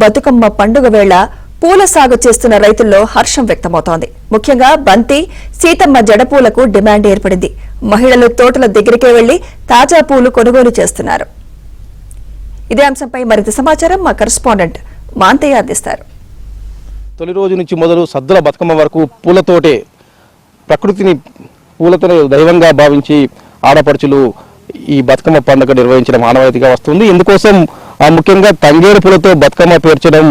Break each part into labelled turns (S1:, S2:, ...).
S1: బతుకమ్మ పండుగ వేళ పూల సాగు చేస్తున్న రైతుల్లో హర్షం వ్యక్తమవుతోంది. ముఖ్యంగా బంతి, సీతమ్మ జడపూలకు డిమాండ్ ఏర్పడింది. మహిళలు తోటల దగ్గరికే వెళ్లి తాజా పూలు కొనుగోలు చేస్తున్నారు. ఇదే అంశంపై మరింత సమాచారం మా కరెస్పాండెంట్ మాంతయ్య అందిస్తారు.
S2: తొలి రోజు నుంచి మొదలు సద్దుల బతుకమ్మ వరకు పూలతోటే ప్రకృతిని పూలతోనే దైవంగా భావించి ఆడపడుచులు ఈ బతుకమ్మ పండుగ నిర్వహించడం ఆనవాయితీగా వస్తుంది. ఇందుకోసం ముఖ్యంగా తంగేరు పూలతో బతుకమ్మ పేర్చడం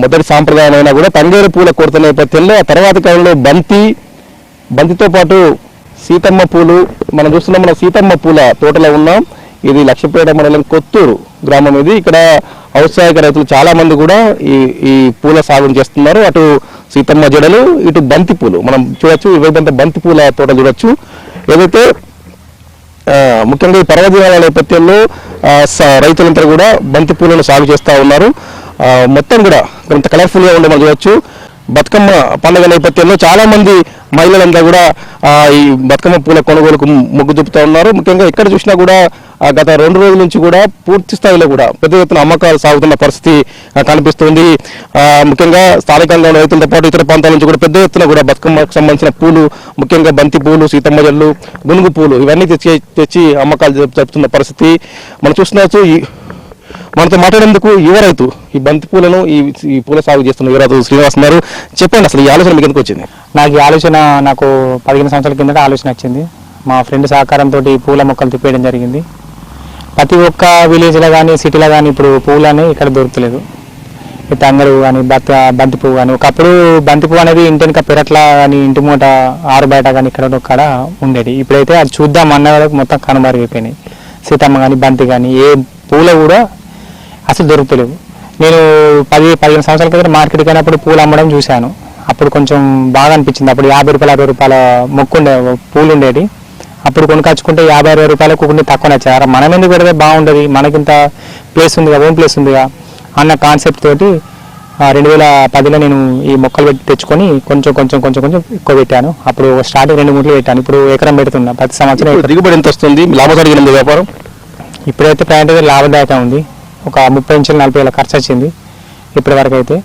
S2: మొదటి సాంప్రదాయమైనా కూడా తంగేరు పూల కొరత నేపథ్యంలో ఆ తర్వాతి కాలంలో బంతితో పాటు సీతమ్మ పూలు మనం చూస్తున్నాం. మన సీతమ్మ పూల తోటలో ఉన్నాం. ఇది లక్ష్మీపేట మండలం కొత్తూరు గ్రామం. ఇది ఇక్కడ ఔత్సాహిక రైతులు చాలా మంది కూడా ఈ పూల సాగు చేస్తున్నారు. అటు సీతమ్మ జడలు, ఇటు బంతి పూలు మనం చూడొచ్చు. ఇవేంటంటే బంతి పూల తోట చూడొచ్చు. ఏదైతే ముఖ్యంగా ఈ పర్వదినాల నేపథ్యంలో రైతులంతా కూడా బంతి పూలను సాగు చేస్తూ ఉన్నారు. మొత్తం కూడా కొంత కలర్ఫుల్గా ఉండే మనం చూడొచ్చు. బతుకమ్మ పండుగ నేపథ్యంలో చాలా మంది మహిళలంతా కూడా ఈ బతుకమ్మ పూల కొనుగోలుకు మొగ్గు చూపుతూ ఉన్నారు. ముఖ్యంగా ఎక్కడ చూసినా కూడా గత 2 రోజుల నుంచి కూడా పూర్తి స్థాయిలో కూడా పెద్ద ఎత్తున అమ్మకాలు సాగుతున్న పరిస్థితి కనిపిస్తుంది. ముఖ్యంగా స్థానికంగా రైతులతో పాటు ఇతర ప్రాంతాల నుంచి కూడా పెద్ద ఎత్తున కూడా బతుకమ్మకు సంబంధించిన పూలు, ముఖ్యంగా బంతి పూలు, సీతమ్మ జల్లు, గునుగు పూలు ఇవన్నీ తెచ్చి అమ్మకాలు జరుపుతున్న పరిస్థితి మనం చూస్తున్నాచ్చు. మనతో మాట్లాడేందుకు యువ రైతు ఈ బంతి పూలను ఈ పూల సాగు చేస్తున్న యువ రైతు శ్రీనివాస్ ఉన్నారు. చెప్పండి, అసలు ఈ ఆలోచన మీకు ఎందుకు వచ్చింది?
S3: నాకు 15 సంవత్సరాల కిందట ఆలోచన వచ్చింది. మా ఫ్రెండ్ సహకారంతో పూల మొక్కలు తిప్పేయడం జరిగింది. ప్రతి ఒక్క విలేజ్లో కానీ సిటీలో కానీ ఇప్పుడు పూలు అనేవి ఇక్కడ దొరుకుతలేదు. తంగరు కానీ బంతి పువ్వు కానీ, ఒకప్పుడు బంతి పువ్వు అనేది ఇంటి వెనుక పెరట్ల కానీ ఇంటి మూట ఆరు బయట కానీ ఇక్కడ ఒక్కడ ఉండేది. ఇప్పుడైతే అది చూద్దాం అన్న వాళ్ళకి మొత్తం కనుమరుగైపోయినాయి. సీతమ్మ కానీ బంతి కానీ ఏ పూలు కూడా అసలు దొరుకుతలేవు. నేను 15 సంవత్సరాల క్రితం మార్కెట్కి అయినప్పుడు పూలు అమ్మడం చూశాను. అప్పుడు కొంచెం బాగా అనిపించింది. అప్పుడు 50 రూపాయలు 60 రూపాయల మొక్కు పూలు ఉండేది. అప్పుడు కొనుకొచ్చుకుంటే 50-60 రూపాయలకు కొన్ని తక్కువ నచ్చారు. మనం ఎందుకు పెడితే బాగుంటుంది, మనకింత ప్లేస్ ఉందిగా, ఓన్ ప్లేస్ ఉందిగా అన్న కాన్సెప్ట్ తోటి 2010లో నేను ఈ మొక్కలు తెచ్చుకొని కొంచెం ఎక్కువ పెట్టాను. అప్పుడు స్టార్టింగ్ 2 మూటలు పెట్టాను. ఇప్పుడు ఎకరం పెడుతున్నా. ప్రతి సంవత్సరం
S2: దిగుబడి ఎంత వస్తుంది? లాభసాటిగా వ్యాపారం
S3: ఇప్పుడైతే ప్రయాణం లాభదాయకంగా ఉంది. ఒక 30-40 ఖర్చు వచ్చింది ఇప్పటి వరకు అయితే.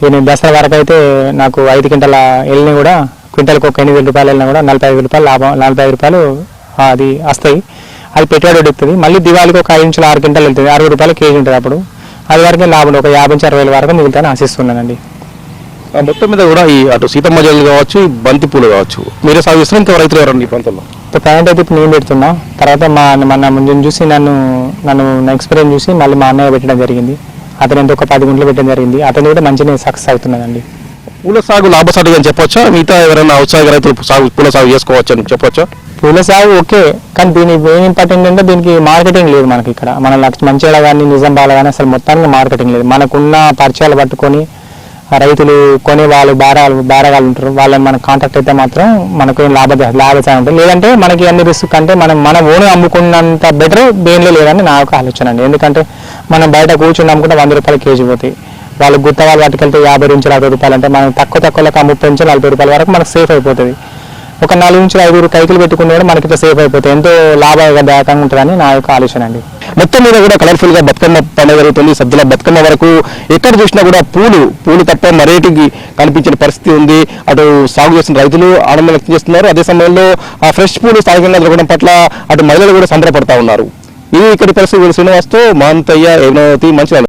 S3: నేను దసరా వరకు అయితే నాకు 5 క్వింటాల వెళ్ళినా కూడా క్వింటాల్కి ఒక 8,000 రూపాయలు వెళ్ళినా కూడా 45 రూపాయలు లాభం, 45 రూపాయలు అది వస్తాయి. అది పెట్టుబడి పెడుతుంది. మళ్ళీ దివాళికి ఒక 5-6 క్వింటాలు వెళ్తుంది. 60 రూపాయలు కేజీ ఉంటుంది. అప్పుడు అది వరకే లాభం ఒక 50-60 వరకు మిగులుతాను ఆశిస్తున్నానండి.
S2: మొత్తం మీద కూడా ఈ అటు సీతమ్మ జల్లు కావచ్చు, బంతి పూలు కావచ్చు, మీరే సాగు చేస్తున్నారు. ఇంకా రైతులు ఎవరండి ఈ ప్రాంతంలో?
S3: ప్యాంట్ అయితే ఇప్పుడు నేను పెడుతున్నా. తర్వాత మన ముందు చూసి నన్ను ఎక్స్పీరియన్స్ చూసి మళ్ళీ మా అన్నయ్య పెట్టడం జరిగింది. అతను ఎంత ఒక 10 గుంటలు పెట్టడం జరిగింది. అతను కూడా మంచిగా సక్సెస్ అవుతున్నదండి.
S2: పూల సాగు లాభసాటిగా అని చెప్పొచ్చా? మిగతా ఎవరైనా ఔత్సాహిక రైతులు పూల సాగు చేసుకోవచ్చు అని చెప్పొచ్చా?
S3: పూల సాగు ఓకే, కానీ దీనికి మెయిన్ ఇంపార్టెంట్ అంటే దీనికి మార్కెటింగ్ లేదు మనకి ఇక్కడ. మన మంచిగా కానీ నిజామాబాద్ కానీ అసలు మొత్తానికి మార్కెటింగ్ లేదు. మనకున్న పరిచయాలు పట్టుకొని రైతులు కొని వాళ్ళు బేరగాళ్ళు ఉంటారు, వాళ్ళని మనం కాంటాక్ట్ అయితే మాత్రం మనకు లాభసాయం ఉంటుంది. లేదంటే మనకి అన్ని రిస్క్ అంటే మనం ఓన్ అమ్ముకున్నంత బెటర్ దేనిలో లేదని నా యొక్క ఆలోచన అండి. ఎందుకంటే మనం బయట కూర్చుని అమ్ముకుంటే 100 రూపాయలు కేజీ పోతాయి. వాళ్ళు గుత్త వాళ్ళు వాటికెళ్తే 50-60 రూపాయలు అంటే మనం తక్కువలో 30-40 రూపాయల వరకు మనకు సేఫ్ అయిపోతుంది. ఒక 4-5 కైకులు పెట్టుకునే కూడా మనకి సేఫ్ అయిపోతాయి. ఎంతో లాభదాయకంగా ఉంటుందని నా యొక్క ఆలోచన అండి.
S2: మొత్తం మీద కూడా కలర్ఫుల్ గా బతుకమ్మ పండుగ జరుగుతుంది. సద్దుల బతుకమ్మ వరకు ఎక్కడ చూసినా కూడా పూలు తప్ప మరేటికి కనిపించిన పరిస్థితి ఉంది. అటు సాగు చేసిన రైతులు ఆనందం వ్యక్తం చేస్తున్నారు. అదే సమయంలో ఆ ఫ్రెష్ పూలు స్థానికంగా దొరకడం పట్ల అటు మహిళలు కూడా సంబరపడతా ఉన్నారు. ఇది ఇక్కడి పరిస్థితి. శ్రీనివాస్తో మాంతయ్య, మంచిర్యాల.